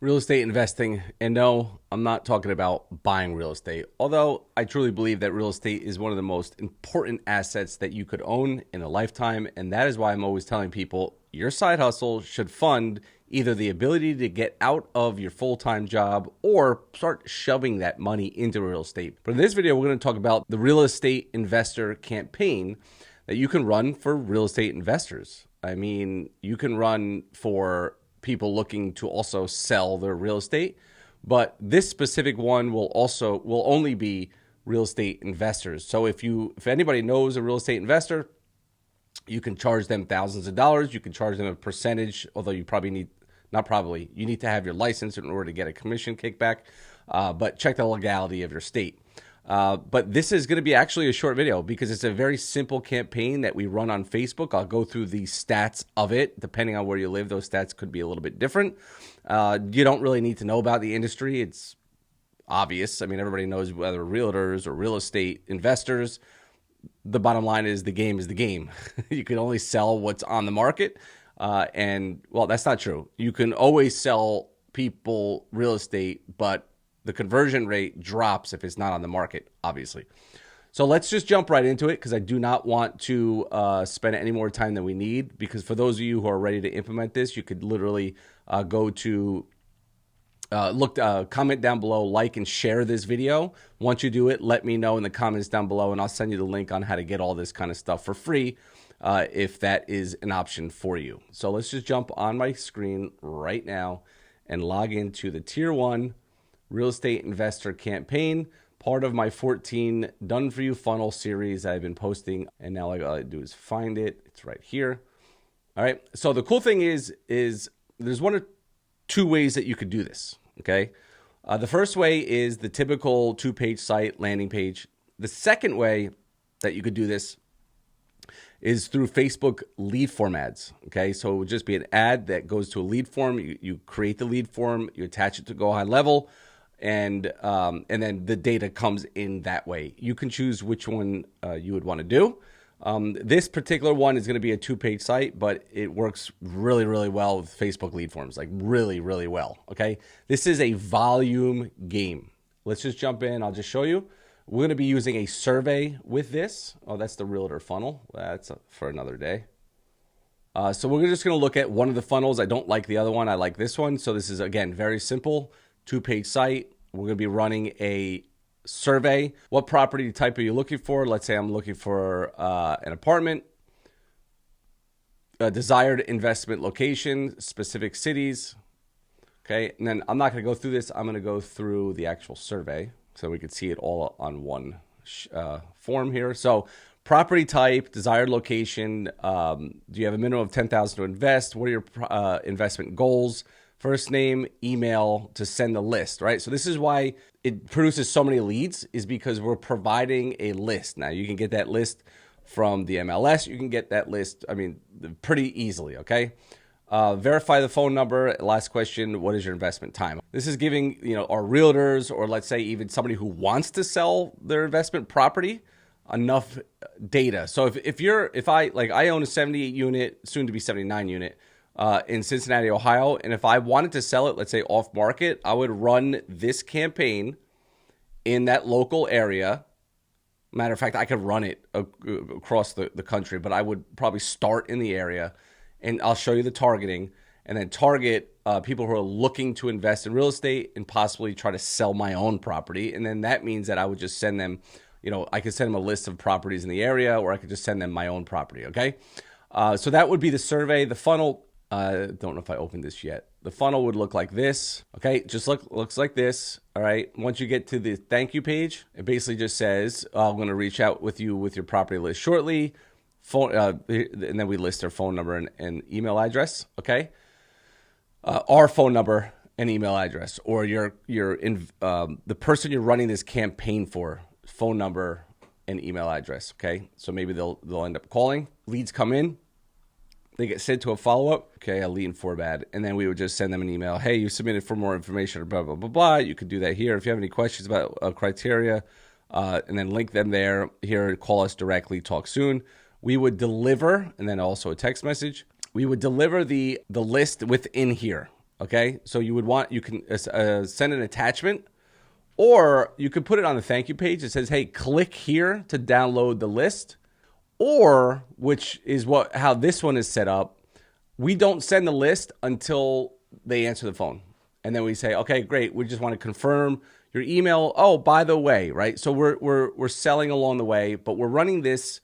real estate investing. And no, I'm not talking about buying real estate, although I truly believe that real estate is one of the most important assets that you could own in a lifetime. And that is why I'm always telling people your side hustle should fund either the ability to get out of your full-time job or start shoving that money into real estate. But in this video, we're going to talk about the real estate investor campaign that you can run for real estate investors. I mean, you can run for people looking to also sell their real estate, but this specific one will only be real estate investors. So if anybody knows a real estate investor, you can charge them thousands of dollars. You can charge them a percentage, although you need to have your license in order to get a commission kickback, but check the legality of your state. But this is going to be actually a short video because it's a very simple campaign that we run on Facebook. I'll go through the stats of it. Depending on where you live, those stats could be a little bit different. You don't really need to know about the industry. It's obvious. I mean, everybody knows whether realtors or real estate investors. The bottom line is the game is the game. You can only sell what's on the market. And well, that's not true. You can always sell people real estate, but the conversion rate drops if it's not on the market, obviously. So let's just jump right into it because I do not want to spend any more time than we need, because for those of you who are ready to implement this, you could literally go to comment down below, like and share this video. Once you do it, let me know in the comments down below and I'll send you the link on how to get all this kind of stuff for free if that is an option for you. So let's just jump on my screen right now and log into the Tier 1 Real Estate Investor Campaign, part of my 14 Done For You funnel series that I've been posting. And now all I gotta do is find it. It's right here. All right. So the cool thing is there's one or two ways that you could do this. Okay. The first way is the typical 2-page site landing page. The second way that you could do this is through Facebook lead form ads. Okay. So it would just be an ad that goes to a lead form. You create the lead form, you attach it to GoHighLevel, and then the data comes in that way. You can choose which one you would want to do. This particular one is going to be a 2-page site, but it works really, really well with Facebook lead forms, like really, really well. Okay. This is a volume game. Let's just jump in. I'll just show you. We're going to be using a survey with this. Oh, that's the realtor funnel. That's for another day. So we're just going to look at one of the funnels. I don't like the other one. I like this one. So this is, again, very simple. 2-page site. We're going to be running a survey. What property type are you looking for? Let's say I'm looking for an apartment, a desired investment location, specific cities. Okay. And then I'm not going to go through this. I'm going to go through the actual survey so we can see it all on one form here. So property type, desired location. Do you have a minimum of $10,000 to invest? What are your investment goals? First name, email to send the list, right? So this is why it produces so many leads, is because we're providing a list. Now you can get that list from the MLS. You can get that list, I mean, pretty easily, okay? Verify the phone number. Last question, what is your investment time? This is giving, our realtors, or let's say even somebody who wants to sell their investment property, enough data. So if I own a 78 unit, soon to be 79 unit, in Cincinnati, Ohio. And if I wanted to sell it, let's say off market, I would run this campaign in that local area. Matter of fact, I could run it across the country, but I would probably start in the area, and I'll show you the targeting, and then target people who are looking to invest in real estate and possibly try to sell my own property. And then that means that I would just send them, I could send them a list of properties in the area, or I could just send them my own property. Okay. So that would be the survey. The funnel, don't know if I opened this yet. The funnel would look like this. Okay, just looks like this. All right. Once you get to the thank you page, it basically just says, I'm going to reach out with you with your property list shortly. Phone, and then we list our phone number and email address. Okay. Our phone number and email address, or the person you're running this campaign for, phone number and email address. Okay. So maybe they'll end up calling. Leads come in. They get sent to a follow-up. Okay, a lead for bad. And then we would just send them an email. Hey, you submitted for more information, or blah, blah, blah, blah. You could do that here. If you have any questions about criteria, and then link them there. Here, call us directly, talk soon. We would deliver, and then also a text message. We would deliver the list within here. Okay, so you can send an attachment, or you could put it on the thank you page. It says, hey, click here to download the list. Or, which is how this one is set up, we don't send the list until they answer the phone. And then we say, okay, great. We just want to confirm your email. Oh, by the way, right? So we're selling along the way, but we're running this,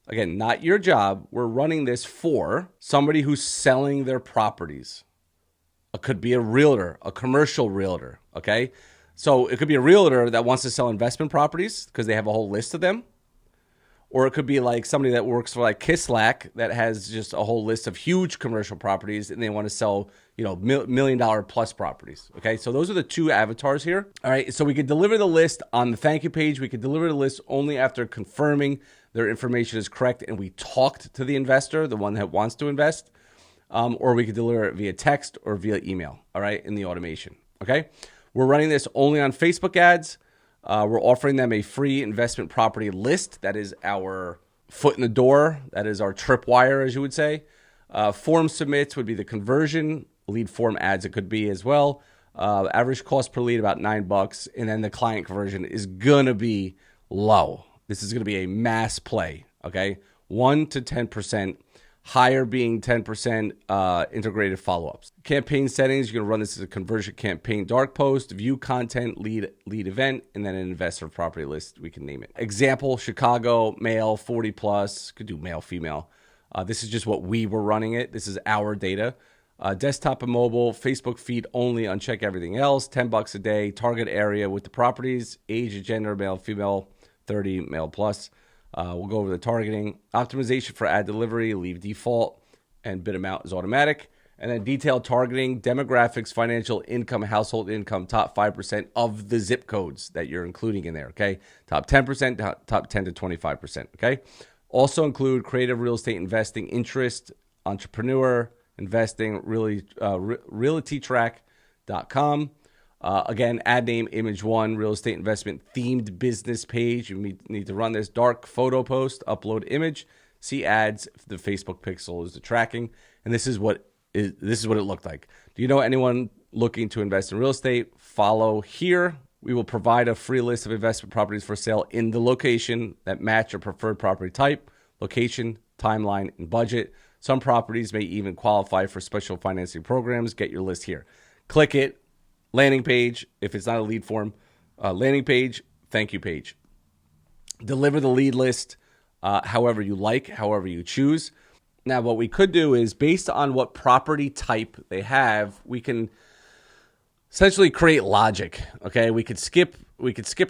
again, not your job. We're running this for somebody who's selling their properties. It could be a realtor, a commercial realtor, okay? So it could be a realtor that wants to sell investment properties because they have a whole list of them. Or it could be like somebody that works for like Kislack that has just a whole list of huge commercial properties and they want to sell, $1 million plus properties. Okay, so those are the two avatars here. All right, so we could deliver the list on the thank you page. We could deliver the list only after confirming their information is correct and we talked to the investor, the one that wants to invest. Or we could deliver it via text or via email, all right, in the automation. Okay, we're running this only on Facebook ads. We're offering them a free investment property list. That is our foot in the door. That is our tripwire, as you would say. Form submits would be the conversion. Lead form ads it could be as well. Average cost per lead about $9. And then the client conversion is going to be low. This is going to be a mass play, okay? 1 to 10%. Higher being 10% integrated follow-ups. Campaign settings, you're going to run this as a conversion campaign dark post, view content, lead event, and then an investor property list, we can name it. Example, Chicago, male, 40 plus, could do male, female. This is just what we were running it. This is our data. Desktop and mobile, Facebook feed only, uncheck everything else, $10 a day, target area with the properties, age, gender, male, female, 30, male plus. We'll go over the targeting, optimization for ad delivery, leave default, and bid amount is automatic. And then detailed targeting, demographics, financial income, household income, top 5% of the zip codes that you're including in there, okay? Top 10%, top 10 to 25%, okay? Also include creative real estate investing, interest, entrepreneur, investing, realtytrack.com. Again, ad name, image one, real estate investment, themed business page. You need to run this dark photo post, upload image, see ads. The Facebook pixel is the tracking, and this is what it looked like. Do you know anyone looking to invest in real estate? Follow here. We will provide a free list of investment properties for sale in the location that match your preferred property type, location, timeline, and budget. Some properties may even qualify for special financing programs. Get your list here. Click it. Landing page, if it's not a lead form, landing page, thank you page. Deliver the lead list however you like, however you choose. Now, what we could do is based on what property type they have, we can essentially create logic. Okay, we could skip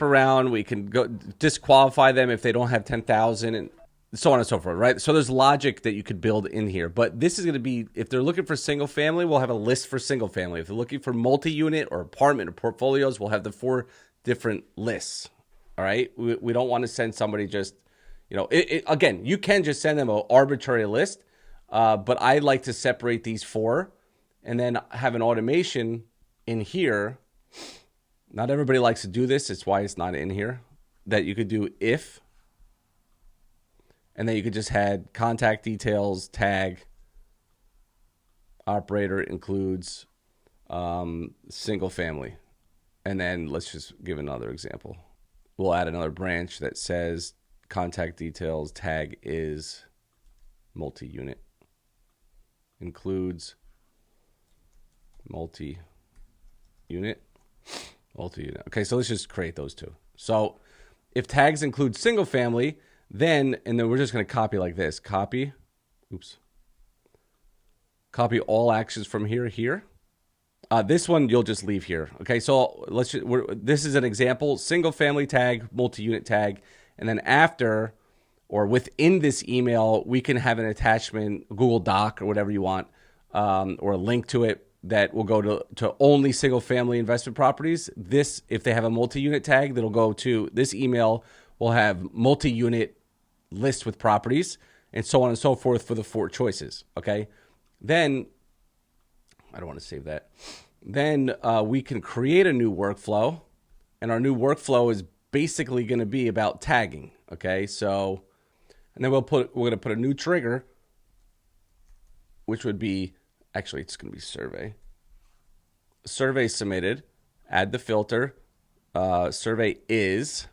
around. We can go disqualify them if they don't have 10,000 and so on and so forth, right? So there's logic that you could build in here, but this is going to be, if they're looking for single family, we'll have a list for single family. If they're looking for multi-unit or apartment or portfolios, we'll have the 4 different lists, all right? We don't want to send somebody just, again, you can just send them an arbitrary list, but I like to separate these 4 and then have an automation in here. Not everybody likes to do this. It's why it's not in here, that you could do if, and then you could just add contact details, tag, operator includes single family. And then let's just give another example. We'll add another branch that says contact details, tag is multi-unit. Includes multi-unit. Okay, so let's just create those 2. So if tags include single family, then we're just going to copy like this. Copy all actions from here. This one you'll just leave here. Okay, so this is an example. Single family tag, multi-unit tag, and then after or within this email, we can have an attachment, Google Doc or whatever you want, or a link to it that will go to only single family investment properties. This, if they have a multi-unit tag, that'll go to this email. We'll have multi-unit list with properties and so on and so forth for the 4 choices. Okay. Then I don't want to save that. Then we can create a new workflow, and our new workflow is basically going to be about tagging. Okay. So, and then we're going to put a new trigger, which would be, actually it's going to be survey. survey submitted, add the filter, survey is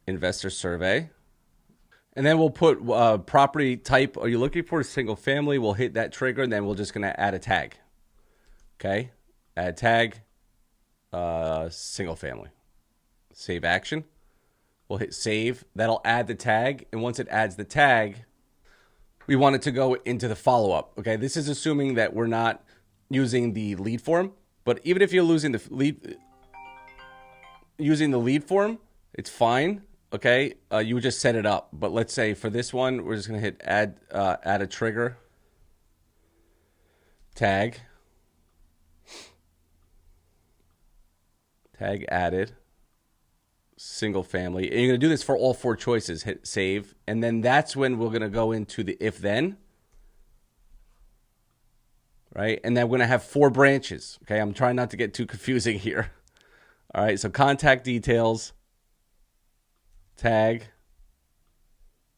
investor survey. And then we'll put property type. Are you looking for a single family? We'll hit that trigger, and then we're just going to add a tag. Okay, add tag, single family. Save action. We'll hit save. That'll add the tag. And once it adds the tag, we want it to go into the follow-up. Okay, this is assuming that we're not using the lead form. But even if you're using the lead form, it's fine. Okay, you would just set it up. But let's say for this one, we're just going to hit add a trigger, tag added, single family. And you're going to do this for all 4 choices. Hit save. And then that's when we're going to go into the if then. Right? And then we're going to have 4 branches. Okay, I'm trying not to get too confusing here. All right, so contact details, tag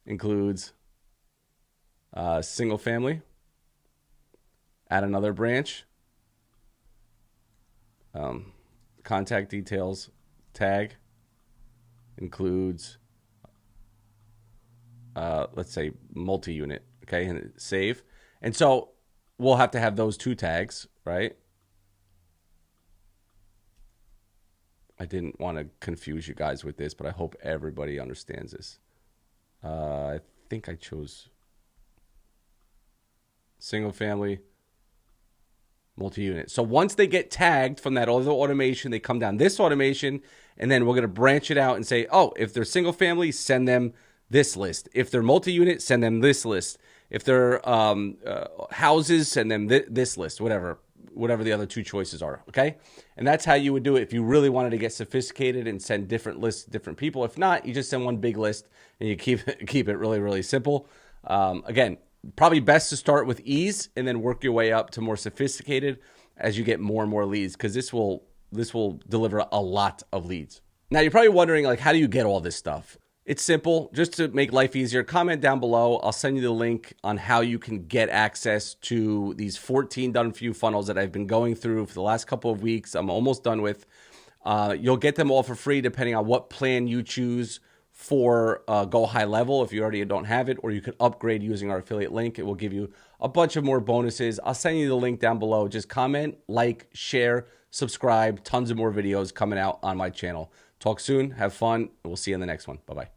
includes single family, add another branch, contact details, tag includes, let's say multi-unit, okay, and save. And so we'll have to have those 2 tags, right? I didn't want to confuse you guys with this, but I hope everybody understands this. I think I chose single family, multi-unit. So once they get tagged from that other automation, they come down this automation, and then we're going to branch it out and say, oh, if they're single family, send them this list. If they're multi-unit, send them this list. If they're houses, send them this list, whatever the other 2 choices are, okay? And that's how you would do it if you really wanted to get sophisticated and send different lists to different people. If not, you just send one big list and you keep it really, really simple. Again, probably best to start with ease and then work your way up to more sophisticated as you get more and more leads, because this will deliver a lot of leads. Now, you're probably wondering, like, how do you get all this stuff? It's simple. Just to make life easier, comment down below. I'll send you the link on how you can get access to these 14 done for you funnels that I've been going through for the last couple of weeks. I'm almost done with. You'll get them all for free depending on what plan you choose for GoHighLevel if you already don't have it, or you can upgrade using our affiliate link. It will give you a bunch of more bonuses. I'll send you the link down below. Just comment, like, share, subscribe. Tons of more videos coming out on my channel. Talk soon. Have fun. We'll see you in the next one. Bye-bye.